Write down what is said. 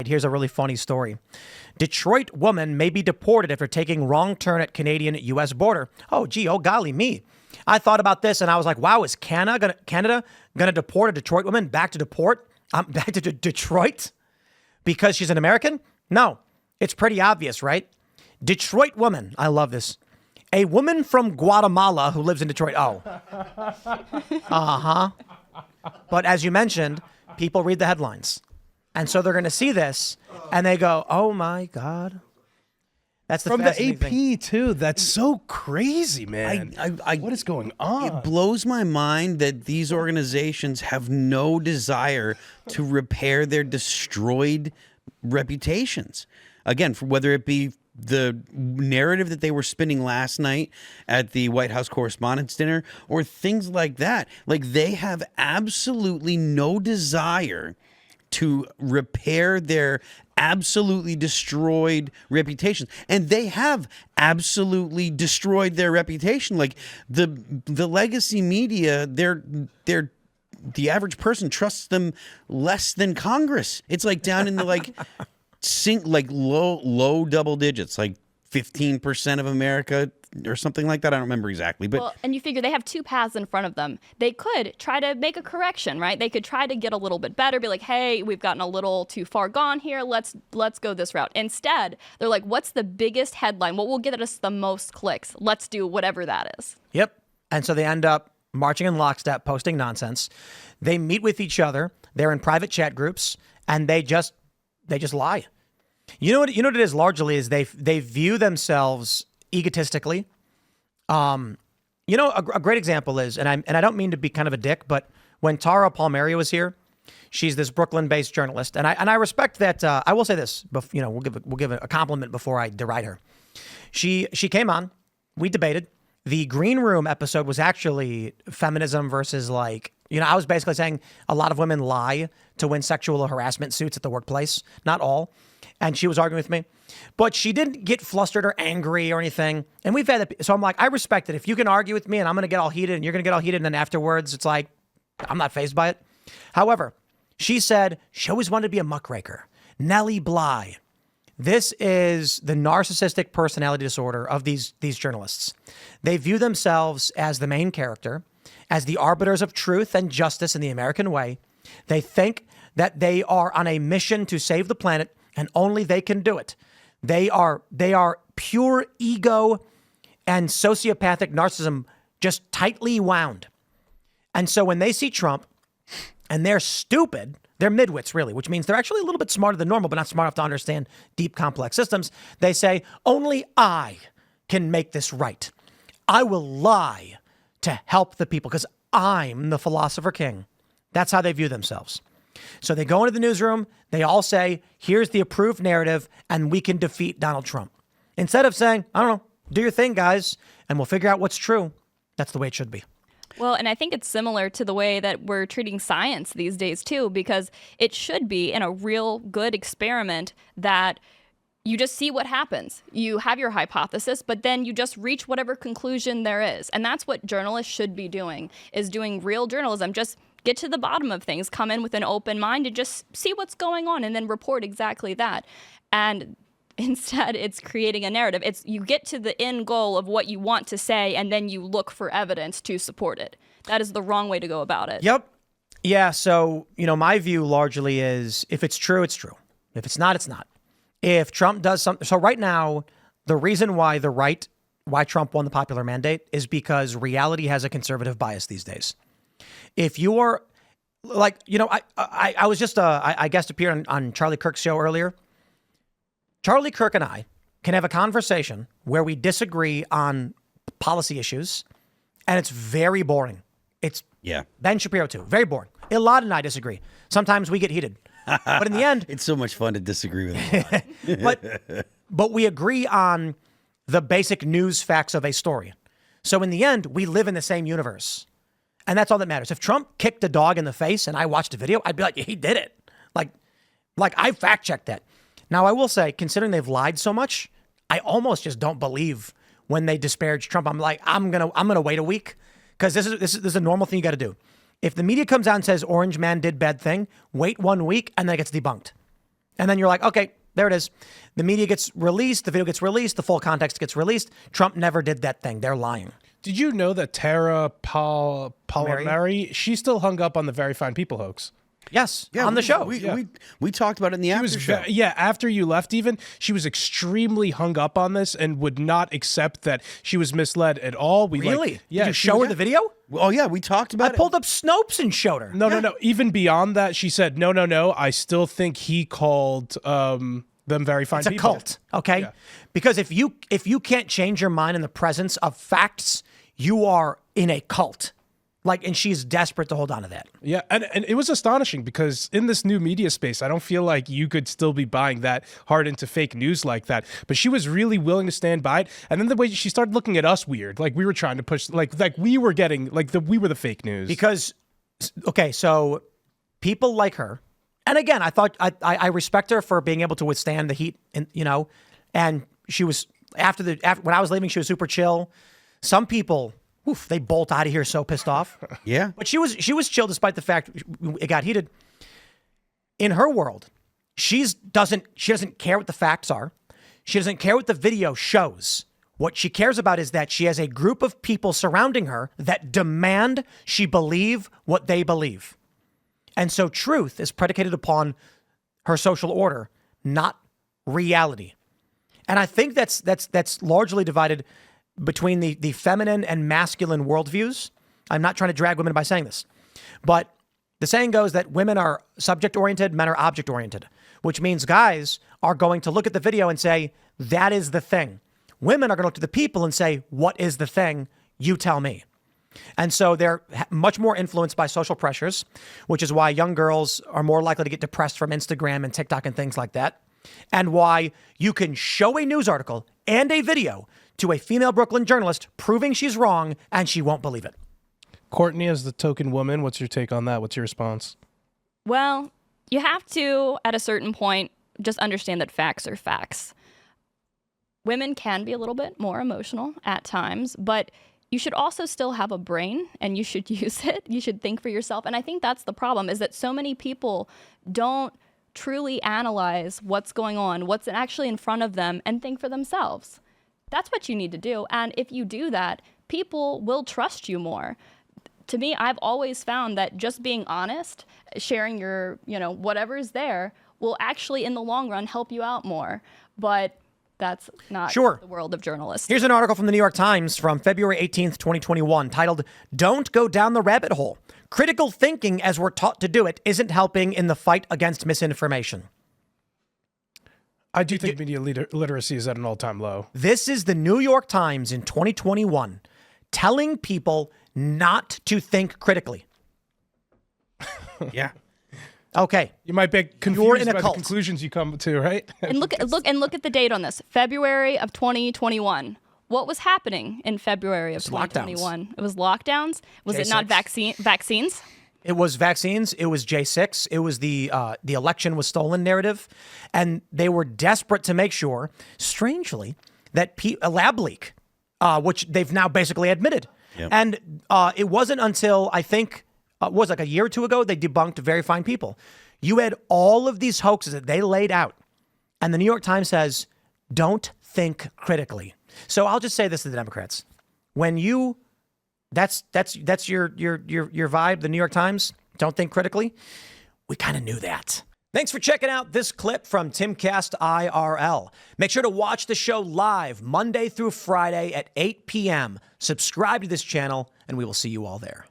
Here's a really funny story. Detroit woman may be deported after taking wrong turn at Canadian-U.S. border. Oh, gee, oh, golly me. I thought about this and I was like, wow, is Canada gonna deport a Detroit woman back to back to Detroit because she's an American? No, it's pretty obvious, right? Detroit woman. I love this. A woman from Guatemala who lives in Detroit. Oh. Uh-huh. But as you mentioned, people read the headlines. And so they're going to see this and they go, oh my God. That's the from the AP thing. too. That's so crazy, man. What is going on? It blows my mind that these organizations have no desire to repair their destroyed reputations. Again, for whether it be the narrative that they were spinning last night at the White House Correspondents' Dinner or things like that. Like, they have absolutely no desire to repair their absolutely destroyed reputations. And they have absolutely destroyed their reputation. Like, the legacy media, the average person trusts them less than Congress. It's like down in the low double digits, like 15% of America or something like that. I don't remember exactly. But well, and you figure they have two paths in front of them. They could try to make a correction, right? They could try to get a little bit better, be like, hey, we've gotten a little too far gone here. Let's go this route. Instead, they're like, what's the biggest headline? What will get us the most clicks? Let's do whatever that is. Yep. And so they end up marching in lockstep, posting nonsense. They meet with each other. They're in private chat groups, and they just lie. You know what it is largely is they view themselves egotistically. A great example is, and I don't mean to be kind of a dick, but when Tara Palmieri was here, she's this Brooklyn-based journalist, and I respect that. I will say this, we'll give a compliment before I deride her. She came on, we debated. The Green Room episode was actually feminism versus I was basically saying a lot of women lie to win sexual harassment suits at the workplace, not all. And she was arguing with me, but she didn't get flustered or angry or anything. And we've had that. So I'm like, I respect it. If you can argue with me and I'm going to get all heated and you're going to get all heated, and then afterwards it's like, I'm not fazed by it. However, she said she always wanted to be a muckraker. Nellie Bly. This is the narcissistic personality disorder of these journalists. They view themselves as the main character, as the arbiters of truth and justice in the American way. They think that they are on a mission to save the planet, and only they can do it. They are pure ego and sociopathic narcissism, just tightly wound. And so when they see Trump and they're stupid, they're midwits really, which means they're actually a little bit smarter than normal, but not smart enough to understand deep, complex systems. They say, only I can make this right. I will lie to help the people because I'm the philosopher king. That's how they view themselves. So they go into the newsroom, they all say, here's the approved narrative, and we can defeat Donald Trump. Instead of saying, I don't know, do your thing, guys, and we'll figure out what's true. That's the way it should be. Well, and I think it's similar to the way that we're treating science these days, too, because it should be in a real good experiment that you just see what happens. You have your hypothesis, but then you just reach whatever conclusion there is. And that's what journalists should be doing, is doing real journalism. Just get to the bottom of things, come in with an open mind and just see what's going on and then report exactly that. And instead, it's creating a narrative. It's you get to the end goal of what you want to say, and then you look for evidence to support it. That is the wrong way to go about it. Yep. Yeah, so, my view largely is if it's true, it's true. If it's not, it's not. If Trump does something... So right now, the reason why Trump won the popular mandate is because reality has a conservative bias these days. If you are, I was just, I guest appeared on Charlie Kirk's show earlier. Charlie Kirk and I can have a conversation where we disagree on policy issues, and it's very boring. It's Ben Shapiro too, very boring. Elad and I disagree. Sometimes we get heated, but in the end, it's so much fun to disagree with him. but we agree on the basic news facts of a story. So in the end, we live in the same universe. And that's all that matters. If Trump kicked a dog in the face and I watched a video, I'd be like, he did it. Like I fact checked that. Now, I will say, considering they've lied so much, I almost just don't believe when they disparage Trump. I'm like, I'm gonna wait a week because this is a normal thing you got to do. If the media comes out and says Orange Man did bad thing, wait 1 week and then it gets debunked. And then you're like, okay, there it is. The media gets released, the video gets released, the full context gets released. Trump never did that thing. They're lying. Did you know that Tara Palmieri, she's still hung up on the Very Fine People hoax? Yes, on the show. We talked about it in the after show. After you left even, she was extremely hung up on this and would not accept that she was misled at all. Really? Did you show her the video? Oh, yeah, we talked about I pulled up Snopes and showed her. No. Even beyond that, she said, no. I still think he called them very fine people. It's a cult, okay? Yeah. Because if you can't change your mind in the presence of facts, you are in a cult. And she's desperate to hold on to that. Yeah, and it was astonishing because in this new media space, I don't feel like you could still be buying that hard into fake news like that. But she was really willing to stand by it. And then the way she started looking at us weird, like we were trying to push, like we were getting, we were the fake news. Because, okay, so people like her, and again, I thought I respect her for being able to withstand the heat, and she was after when I was leaving, she was super chill. Some people. Oof, they bolt out of here so pissed off. Yeah. But she was chill despite the fact it got heated. In her world, she doesn't care what the facts are. She doesn't care what the video shows. What she cares about is that she has a group of people surrounding her that demand she believe what they believe. And so truth is predicated upon her social order, not reality. And I think that's largely divided between the feminine and masculine worldviews. I'm not trying to drag women by saying this, but the saying goes that women are subject-oriented, men are object-oriented, which means guys are going to look at the video and say, that is the thing. Women are going to look to the people and say, what is the thing? You tell me. And so they're much more influenced by social pressures, which is why young girls are more likely to get depressed from Instagram and TikTok and things like that, and why you can show a news article and a video to a female Brooklyn journalist proving she's wrong and she won't believe it. Courtney, as the token woman, what's your take on that? What's your response? Well, you have to, at a certain point, just understand that facts are facts. Women can be a little bit more emotional at times, but you should also still have a brain and you should use it. You should think for yourself. And I think that's the problem, is that so many people don't truly analyze what's going on, what's actually in front of them, and think for themselves. That's what you need to do. And if you do that, people will trust you more. To me, I've always found that just being honest, sharing your, whatever's there, will actually, in the long run, help you out more. But that's not the world of journalists. Here's an article from the New York Times from February 18th, 2021, titled, "Don't Go Down the Rabbit Hole. Critical thinking as we're taught to do it isn't helping in the fight against misinformation." I do think media literacy is at an all-time low. This is the New York Times in 2021 telling people not to think critically. Yeah. Okay. You might be confused by the cult. conclusions you come to, right? And look at the date on this. February of 2021. What was happening in February of 2021? Lockdowns. It was lockdowns. Was J6. It not vaccines? It was vaccines. It was J6. It was the election was stolen narrative. And they were desperate to make sure, strangely, that a lab leak, which they've now basically admitted. Yep. And it wasn't until, I think, was like a year or two ago, they debunked Very Fine People. You had all of these hoaxes that they laid out. And the New York Times says, don't think critically. So I'll just say this to the Democrats. When you... That's your vibe, the New York Times. Don't think critically. We kind of knew that. Thanks for checking out this clip from Timcast IRL. Make sure to watch the show live Monday through Friday at 8 p.m. Subscribe to this channel, and we will see you all there.